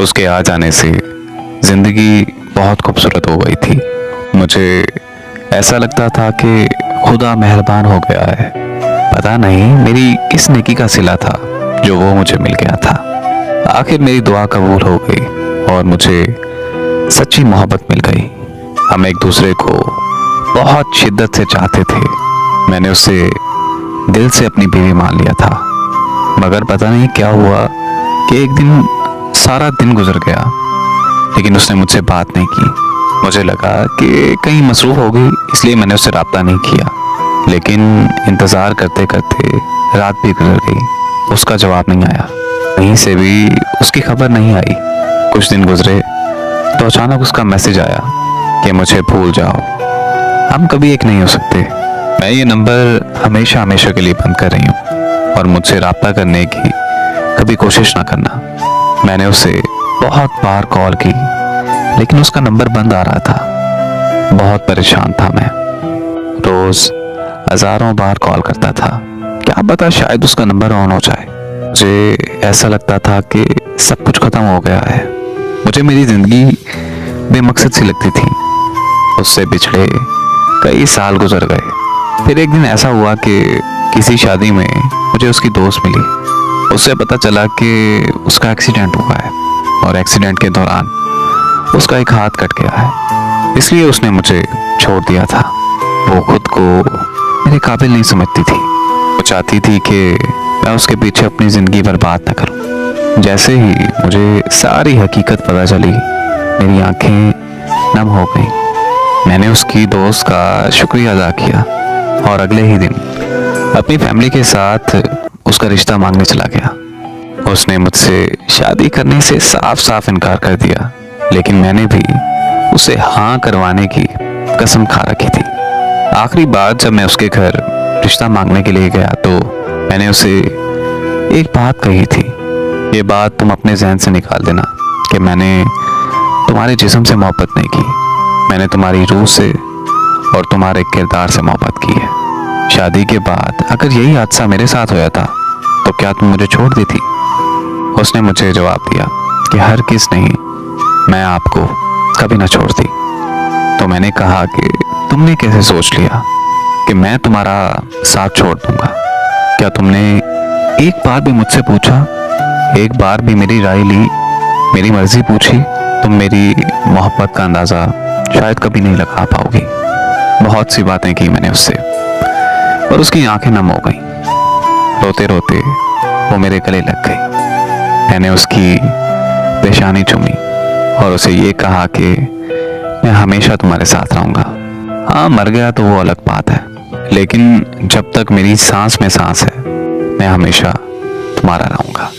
उसके आ जाने से ज़िंदगी बहुत खूबसूरत हो गई थी। मुझे ऐसा लगता था कि खुदा मेहरबान हो गया है। पता नहीं मेरी किस नेकी का सिला था जो वो मुझे मिल गया था। आखिर मेरी दुआ कबूल हो गई और मुझे सच्ची मोहब्बत मिल गई। हम एक दूसरे को बहुत शिद्दत से चाहते थे। मैंने उसे दिल से अपनी बीवी मान लिया था। मगर पता नहीं क्या हुआ कि एक दिन सारा दिन गुजर गया लेकिन उसने मुझसे बात नहीं की। मुझे लगा कि कहीं मसरूफ़ हो गई, इसलिए मैंने उससे रब्ता नहीं किया। लेकिन इंतज़ार करते करते रात भी गुजर गई, उसका जवाब नहीं आया। कहीं से भी उसकी खबर नहीं आई। कुछ दिन गुजरे तो अचानक उसका मैसेज आया कि मुझे भूल जाओ, हम कभी एक नहीं हो सकते। मैं ये नंबर हमेशा हमेशा के लिए बंद कर रही हूँ और मुझसे रब्ता करने की कभी कोशिश ना करना। मैंने उसे बहुत बार कॉल की लेकिन उसका नंबर बंद आ रहा था। बहुत परेशान था मैं। रोज़ हज़ारों बार कॉल करता था, क्या पता शायद उसका नंबर ऑन हो जाए। मुझे ऐसा लगता था कि सब कुछ ख़त्म हो गया है। मुझे मेरी ज़िंदगी बेमकसद सी लगती थी। उससे पिछड़े कई साल गुजर गए। फिर एक दिन ऐसा हुआ कि किसी शादी में मुझे उसकी दोस्त मिली। उससे पता चला कि उसका एक्सीडेंट हुआ है और एक्सीडेंट के दौरान उसका एक हाथ कट गया है, इसलिए उसने मुझे छोड़ दिया था। वो खुद को मेरे काबिल नहीं समझती थी। वो चाहती थी कि मैं उसके पीछे अपनी ज़िंदगी बर्बाद न करूं। जैसे ही मुझे सारी हकीकत पता चली, मेरी आंखें नम हो गईं। मैंने उसकी दोस्त का शुक्रिया अदा किया और अगले ही दिन अपनी फैमिली के साथ उसका रिश्ता मांगने चला गया। उसने मुझसे शादी करने से साफ साफ इनकार कर दिया, लेकिन मैंने भी उसे हाँ करवाने की कसम खा रखी थी। आखिरी बार जब मैं उसके घर रिश्ता मांगने के लिए गया तो मैंने उसे एक बात कही थी। ये बात तुम अपने जहन से निकाल देना कि मैंने तुम्हारे जिस्म से मोहब्बत नहीं की, मैंने तुम्हारी रूह से और तुम्हारे किरदार से मोहब्बत की है। शादी के बाद अगर यही हादसा मेरे साथ होया था तो क्या तुम मुझे छोड़ देती? उसने मुझे जवाब दिया कि हर किस नहीं, मैं आपको कभी ना छोड़ती। तो मैंने कहा कि तुमने कैसे सोच लिया कि मैं तुम्हारा साथ छोड़ दूंगा? क्या तुमने एक बार भी मुझसे पूछा, एक बार भी मेरी राय ली, मेरी मर्जी पूछी? तुम मेरी मोहब्बत का अंदाज़ा शायद कभी नहीं लगा पाओगी। बहुत सी बातें की मैंने उससे और उसकी आंखें नम हो गईं। रोते रोते वो मेरे गले लग गई। मैंने उसकी पेशानी चूमी और उसे ये कहा कि मैं हमेशा तुम्हारे साथ रहूँगा। हाँ, मर गया तो वो अलग बात है, लेकिन जब तक मेरी सांस में सांस है मैं हमेशा तुम्हारा रहूँगा।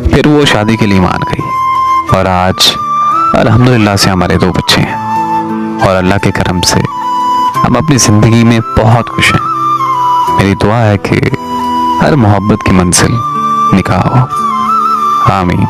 फिर वो शादी के लिए मान गई और आज अल्हम्दुलिल्लाह से हमारे 2 बच्चे हैं और अल्लाह के करम से हम अपनी ज़िंदगी में बहुत खुश हैं। मेरी दुआ है कि हर मोहब्बत की मंजिल निकाह हो। आमीन।